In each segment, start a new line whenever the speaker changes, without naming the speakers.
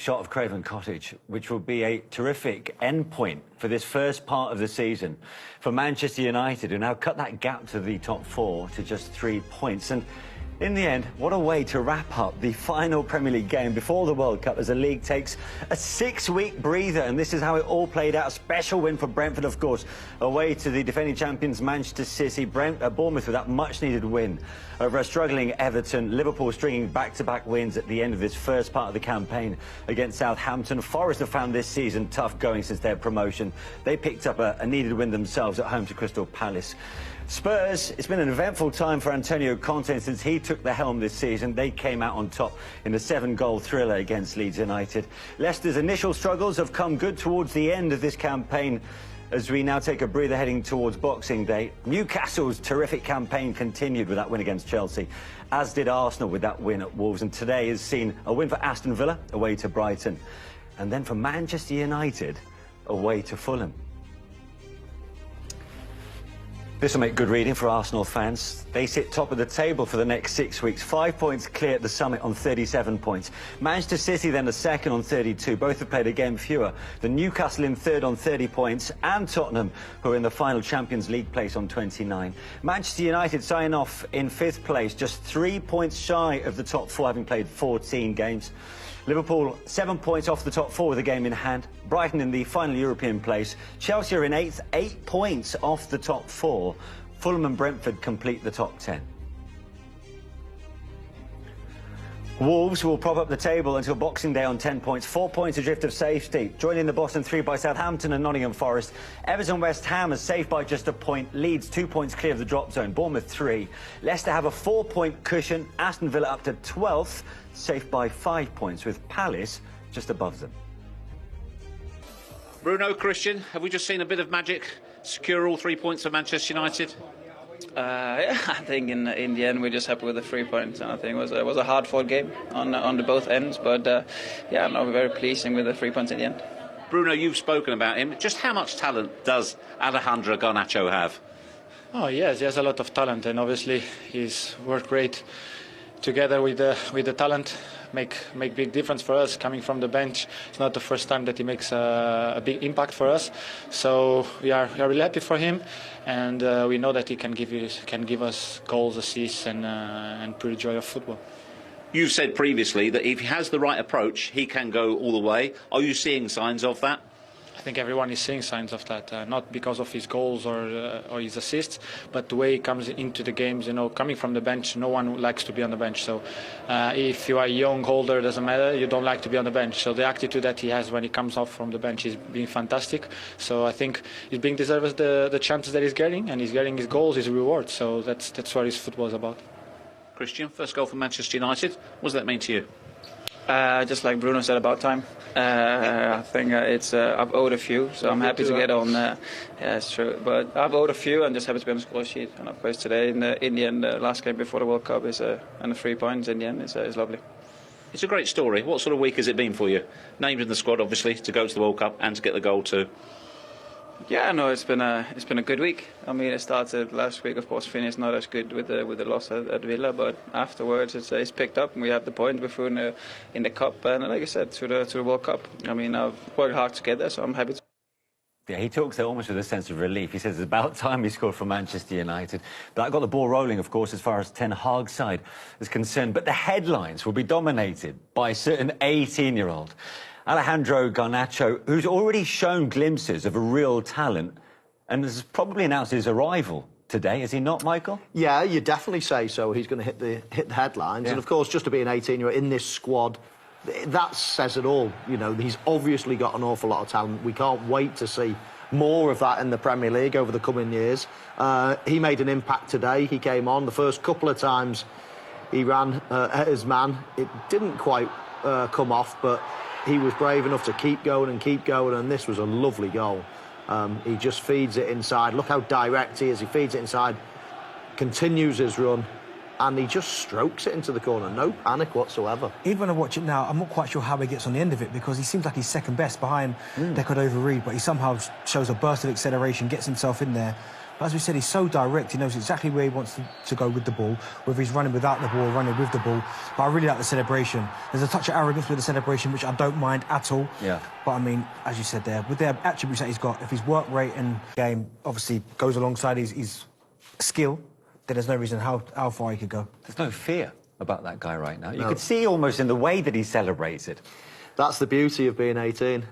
shot of Craven Cottage, which will be a terrific endpoint for this first part of the season for Manchester United, who now cut that gap to the top four to just 3 points. And in the end, what a way to wrap up the final Premier League game before the World Cup, as the league takes a 6-week breather. And this is how it all played out. A special win for Brentford, of course, away to the defending champions Manchester City. Bournemouth with that much-needed win over a struggling Everton. Liverpool stringing back-to-back wins at the end of this first part of the campaign against Southampton. Forest have found this season tough going since their promotion. They picked up a needed win themselves at home to Crystal Palace. Spurs, it's been an eventful time for Antonio Conte since he took the helm this season. They came out on top in a 7-goal thriller against Leeds United. Leicester's initial struggles have come good towards the end of this campaign as we now take a breather heading towards Boxing Day. Newcastle's terrific campaign continued with that win against Chelsea, as did Arsenal with that win at Wolves. And today has seen a win for Aston Villa away to Brighton, and then for Manchester United away to Fulham. This will make good reading for Arsenal fans. They sit top of the table for the next 6 weeks. 5 points clear at the summit on 37 points. Manchester City then the second on 32. Both have played a game fewer. The Newcastle in third on 30 points. And Tottenham, who are in the final Champions League place on 29. Manchester United sign off in 5th place, just 3 points shy of the top four, having played 14 games. Liverpool 7 points off the top four with a game in hand. Brighton in the final European place. Chelsea are in 8th, 8 points off the top four. Fulham and Brentford complete the top 10. Wolves will prop up the table until Boxing Day on 10 points, 4 points adrift of safety. Joining the bottom three by Southampton and Nottingham Forest. Everton West Ham is safe by just a point. Leeds 2 points clear of the drop zone. Bournemouth 3. Leicester have a 4-point cushion. Aston Villa up to 12th, safe by 5 points, with Palace just above them.
Bruno, Christian, have we just seen a bit of magic secure all 3 points for Manchester United?
Yeah, I think in the end we're just happy with the 3 points, and I think it was a hard-fought game on the both ends, but yeah, no, we're very pleasing with the 3 points in the end.
Bruno, you've spoken about him. Just how much talent does Alejandro Garnacho have?
Oh yes, he has a lot of talent, and obviously he's worked great together with the talent. Make big difference for us coming from the bench. It's not the first time that he makes a big impact for us, so we are really happy for him, and we know that he can give us goals, assists, and pure joy of football.
You've said previously that if he has the right approach, he can go all the way. Are you seeing signs of that?
I think everyone is seeing signs of that, not because of his goals or his assists, but the way he comes into the games. You know, coming from the bench, no one likes to be on the bench. So if you are young, older, doesn't matter, you don't like to be on the bench. So the attitude that he has when he comes off from the bench is being fantastic. So I think he's being deserves the chances that he's getting, and he's getting his goals, his rewards. So that's what his football is about.
Christian, first goal for Manchester United. What does that mean to you?
Just like Bruno said, about time. I think I've owed a few, so I'm happy to get on. Yeah, it's true. But I've owed a few, and just happy to be on the score sheet. And of course, today in the end, the last game before the World Cup and the 3 points in the end is lovely.
It's a great story. What sort of week has it been for you? Named in the squad, obviously, to go to the World Cup and to get the goal too.
Yeah, no, it's been a good week. I mean, it started last week, of course. Finished not as good with the loss at Villa, but afterwards it's picked up, and we have the point before in the cup, and like I said, to the World Cup. I mean, I've worked hard to get there, so I'm happy to.
Yeah, he talks there almost with a sense of relief. He says it's about time he scored for Manchester United. But that got the ball rolling, of course, as far as Ten Hag's side is concerned. But the headlines will be dominated by a certain 18-year-old. Alejandro Garnacho, who's already shown glimpses of a real talent and has probably announced his arrival today, is he not, Michael?
Yeah, you definitely say so. He's going to hit the headlines. Yeah. And, of course, just to be an 18-year-old in this squad, that says it all. You know, he's obviously got an awful lot of talent. We can't wait to see more of that in the Premier League over the coming years. He made an impact today. He came on. The first couple of times he ran at his man, it didn't quite come off, but he was brave enough to keep going, and this was a lovely goal. He just feeds it inside. Look how direct he is. He feeds it inside, continues his run, and he just strokes it into the corner. No panic whatsoever.
Even when I watch it now, I'm not quite sure how he gets on the end of it, because he seems like he's second best behind Decordova-Reid, but he somehow shows a burst of acceleration, gets himself in there, But as we said, he's so direct. He knows exactly where he wants to go with the ball, whether he's running without the ball or running with the ball. But I really like the celebration. There's a touch of arrogance with the celebration, which I don't mind at all.
Yeah.
But, I mean, as you said there, with the attributes that he's got, if his work rate and game obviously goes alongside his skill, then there's no reason how far he could go.
There's no fear about that guy right now. You could see almost in the way that he celebrates it.
That's the beauty of being 18.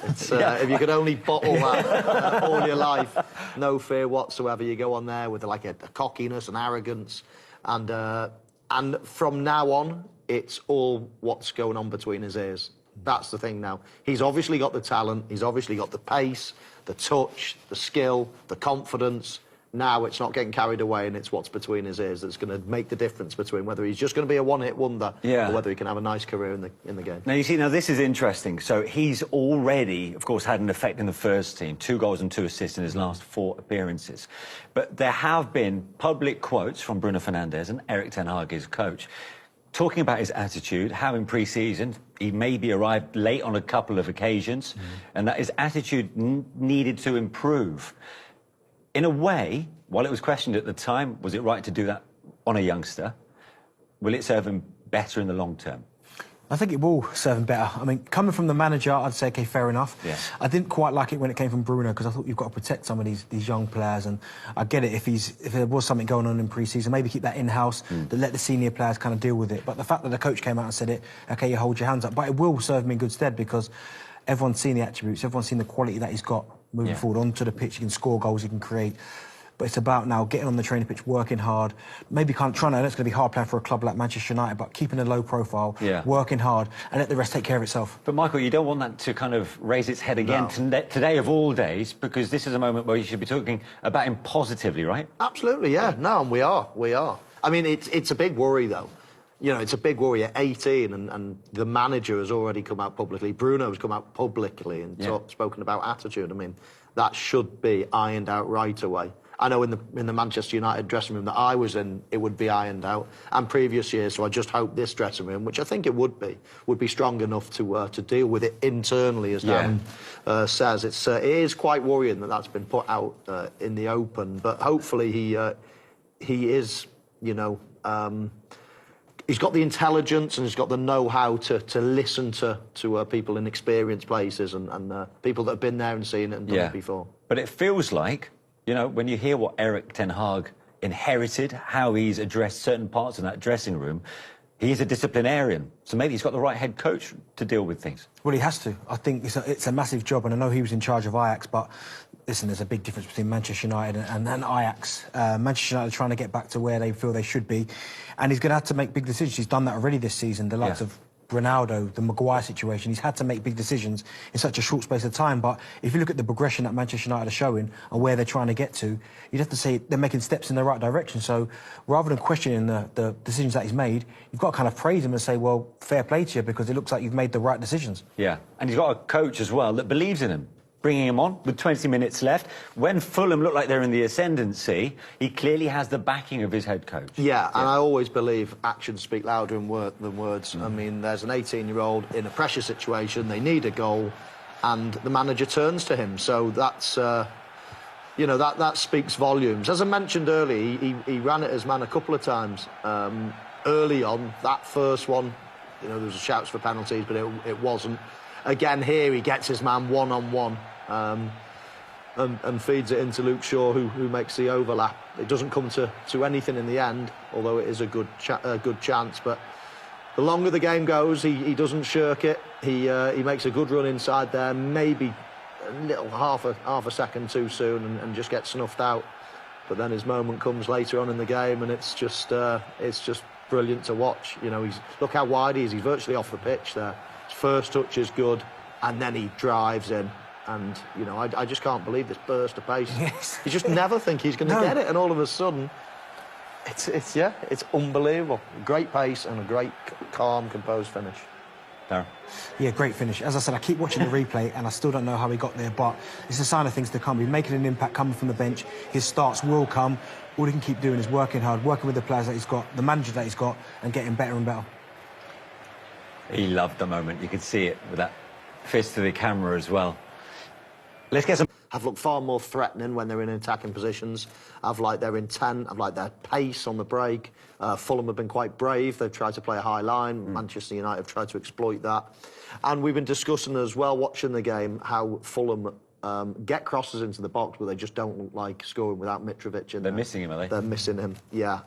It's, if you could only bottle that all your life, no fear whatsoever. You go on there with like a cockiness and arrogance, and from now on, it's all what's going on between his ears. That's the thing now. He's obviously got the talent. He's obviously got the pace, the touch, the skill, the confidence. Now it's not getting carried away, and it's what's between his ears that's going to make the difference between whether he's just going to be a one-hit wonder or whether he can have a nice career in the game.
Now, you see, this is interesting. So he's already, of course, had an effect in the first team, 2 goals and 2 assists in his last 4 appearances. But there have been public quotes from Bruno Fernandes and Erik ten Hag, his coach, talking about his attitude, how in pre-season he maybe arrived late on a couple of occasions, and that his attitude needed to improve. In a way, while it was questioned at the time, was it right to do that on a youngster? Will it serve him better in the long term?
I think it will serve him better. I mean, coming from the manager, I'd say, OK, fair enough.
Yeah.
I didn't quite like it when it came from Bruno, because I thought you've got to protect some of these young players, and I get it if there was something going on in pre-season, maybe keep that in-house, to let the senior players kind of deal with it. But the fact that the coach came out and said it, OK, you hold your hands up, but it will serve him in good stead, because everyone's seen the attributes, everyone's seen the quality that he's got moving forward onto the pitch. He can score goals, he can create. But it's about now getting on the training pitch, working hard. Maybe trying to, I know it's going to be hard playing for a club like Manchester United, but keeping a low profile, working hard, and let the rest take care of itself.
But, Michael, you don't want that to kind of raise its head again today of all days, because this is a moment where you should be talking about him positively, right?
Absolutely, yeah. No, and we are. I mean, it's a big worry, though. You know, it's a big worry at 18, and the manager has already come out publicly. Bruno has come out publicly and spoken about attitude. I mean, that should be ironed out right away. I know in the Manchester United dressing room that I was in, it would be ironed out, and previous years. So I just hope this dressing room, which I think it would be strong enough to deal with it internally, as Dan says. It is quite worrying that that's been put out in the open, but hopefully he is, you know. He's got the intelligence and he's got the know-how to listen to people in experienced places and people that have been there and seen it and done it before.
But it feels like, you know, when you hear what Erik ten Hag inherited, how he's addressed certain parts of that dressing room, he's a disciplinarian. So maybe he's got the right head coach to deal with things.
Well, he has to. I think it's a massive job, and I know he was in charge of Ajax, but listen, there's a big difference between Manchester United and Ajax. Manchester United are trying to get back to where they feel they should be, and he's going to have to make big decisions. He's done that already this season. The likes of Ronaldo, the Maguire situation, he's had to make big decisions in such a short space of time. But if you look at the progression that Manchester United are showing and where they're trying to get to, you'd have to say they're making steps in the right direction. So rather than questioning the decisions that he's made, you've got to kind of praise him and say, well, fair play to you, because it looks like you've made the right decisions. Yeah, and he's got a coach as well that believes in him, bringing him on with 20 minutes left. When Fulham look like they're in the ascendancy, he clearly has the backing of his head coach.
Yeah, and I always believe actions speak louder than words. I mean, there's an 18-year-old in a pressure situation, they need a goal, and the manager turns to him. So that's, you know, that speaks volumes. As I mentioned earlier, he ran at his man a couple of times. Early on, that first one, you know, there was shouts for penalties, but it wasn't. Again, here he gets his man one-on-one and feeds it into Luke Shaw, who makes the overlap. It doesn't come to anything in the end, although it is a good chance. But the longer the game goes, he doesn't shirk it. He makes a good run inside there, maybe a little half a second too soon, and just gets snuffed out. But then his moment comes later on in the game, and it's just brilliant to watch. You know, look how wide he is. He's virtually off the pitch there. His first touch is good, and then he drives in. And, you know, I just can't believe this burst of pace.
Yes.
You just never think he's going to get it, and all of a sudden, it's unbelievable. Great pace and a great, calm, composed finish.
Darren?
Yeah, great finish. As I said, I keep watching the replay, and I still don't know how he got there, but it's a sign of things to come. He's making an impact coming from the bench. His starts will come. All he can keep doing is working hard, working with the players that he's got, the manager that he's got, and getting better and better. He
loved the moment. You could see it with that fist to the camera as well. Let's get some...
Have looked far more threatening when they're in attacking positions. I've liked their intent, I've liked their pace on the break. Fulham have been quite brave. They've tried to play a high line. Manchester United have tried to exploit that. And we've been discussing as well, watching the game, how Fulham get crosses into the box, but they just don't look like scoring without Mitrovic in there.
They're missing him, are they?
They're missing him, yeah.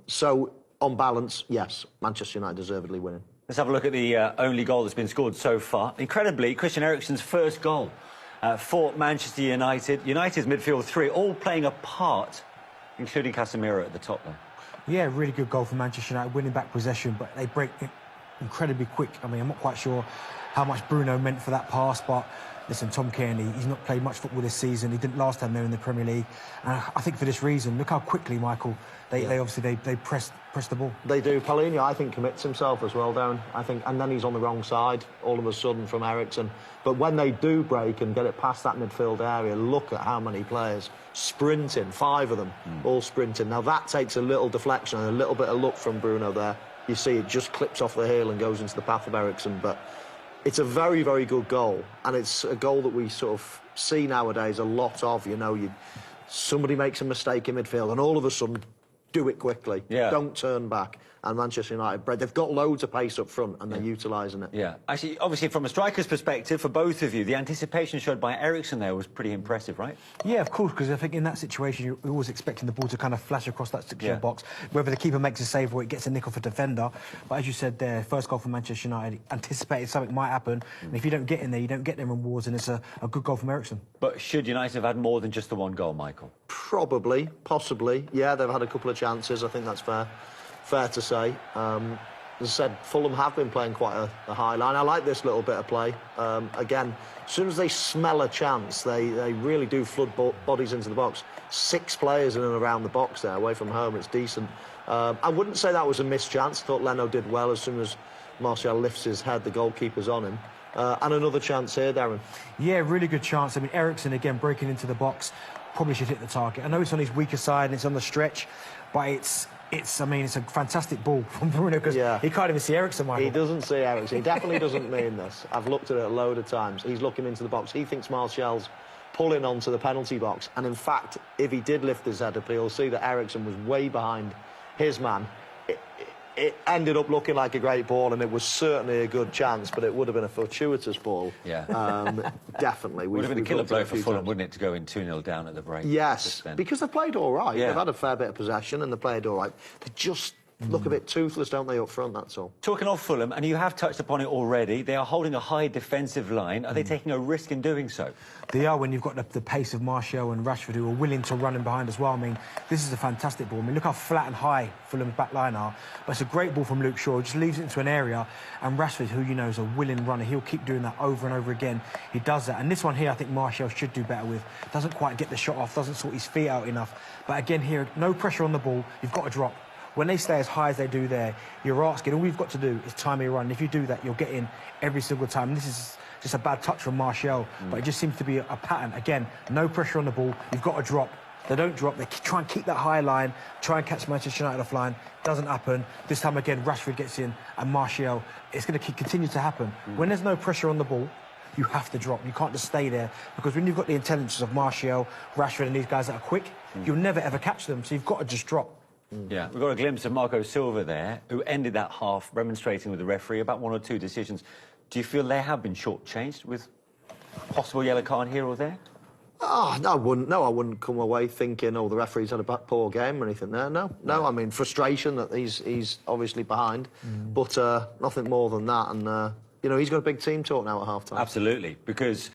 So, on balance, yes, Manchester United deservedly winning.
Let's have a look at the only goal that's been scored so far. Incredibly, Christian Eriksen's first goal for Manchester United. United's midfield three, all playing a part, including Casemiro at the top there.
Yeah, really good goal for Manchester United, winning back possession, but they break it incredibly quick. I mean, I'm not quite sure how much Bruno meant for that pass, but listen, Tom Kearney, he's not played much football this season. He didn't last time there in the Premier League. And I think for this reason, look how quickly, Michael, they obviously press the ball.
They do. Paulinho, I think, commits himself as well, Darren. I think, and then he's on the wrong side all of a sudden from Eriksen. But when they do break and get it past that midfield area, look at how many players sprinting, 5 of them, all sprinting. Now that takes a little deflection and a little bit of luck from Bruno there. You see it just clips off the heel and goes into the path of Eriksen, but it's a very, very good goal, and it's a goal that we sort of see nowadays a lot of. You know, somebody makes a mistake in midfield and all of a sudden do it quickly.
Yeah.
Don't turn back. And Manchester United, they've got loads of pace up front and they're utilising it.
Yeah. Actually, obviously, from a striker's perspective, for both of you, the anticipation showed by Eriksen there was pretty impressive, right?
Yeah, of course, because I think in that situation, you're always expecting the ball to kind of flash across that 6-yard box, whether the keeper makes a save or it gets a nick off a defender. But as you said there, first goal for Manchester United, anticipated something might happen, and if you don't get in there, you don't get them rewards, and it's a good goal from Eriksen.
But should United have had more than just the one goal, Michael?
Probably, possibly. Yeah, they've had a couple of chances. I think that's fair to say. As I said, Fulham have been playing quite a high line. I like this little bit of play. Again, as soon as they smell a chance, they really do flood bodies into the box. 6 players in and around the box there, away from home. It's decent. I wouldn't say that was a missed chance. I thought Leno did well. As soon as Martial lifts his head, the goalkeeper's on him. And another chance here, Darren.
Yeah, really good chance. I mean, Eriksen, again, breaking into the box, probably should hit the target. I know it's on his weaker side and it's on the stretch, but it's a fantastic ball from Bruno because he can't even see Eriksen, Michael.
He doesn't see Eriksen. He definitely doesn't mean this. I've looked at it a load of times. He's looking into the box. He thinks Martial's pulling onto the penalty box. And in fact, if he did lift his head up, he'll see that Eriksen was way behind his man. It ended up looking like a great ball, and it was certainly a good chance, but it would have been a fortuitous ball.
Yeah.
Definitely.
Would have been a killer blow for Fulham, wouldn't it, to go in 2-0 down at the break?
Yes, because they've played all right.
Yeah.
They've had a fair bit of possession, and they played all right. They just look a bit toothless, don't they, up front, that's all.
Talking of Fulham, and you have touched upon it already, they are holding a high defensive line. Are they taking a risk in doing so?
They are, when you've got the pace of Martial and Rashford, who are willing to run in behind as well. I mean, this is a fantastic ball. I mean, look how flat and high Fulham's back line are. But it's a great ball from Luke Shaw. He just leaves it into an area, and Rashford, who you know is a willing runner, he'll keep doing that over and over again. He does that. And this one here, I think Martial should do better with. Doesn't quite get the shot off, doesn't sort his feet out enough. But again here, no pressure on the ball. You've got to drop. When they stay as high as they do there, you're asking, all you've got to do is time your run. If you do that, you'll get in every single time. And this is just a bad touch from Martial, but it just seems to be a pattern. Again, no pressure on the ball. You've got to drop. They don't drop. They try and keep that high line, try and catch Manchester United offline. Doesn't happen. This time again, Rashford gets in, and Martial. It's going to continue to happen. When there's no pressure on the ball, you have to drop. You can't just stay there, because when you've got the intelligence of Martial, Rashford, and these guys that are quick, you'll never ever catch them. So you've got to just drop.
Yeah, we've got a glimpse of Marco Silva there, who ended that half remonstrating with the referee about 1 or 2 decisions. Do you feel they have been shortchanged with possible yellow card here or there?
Oh, no, I wouldn't. No, I wouldn't come away thinking, oh, the referee's had a poor game or anything there. No. I mean, frustration that he's obviously behind, but nothing more than that. And, you know, he's got a big team talk now at half-time.
Absolutely, because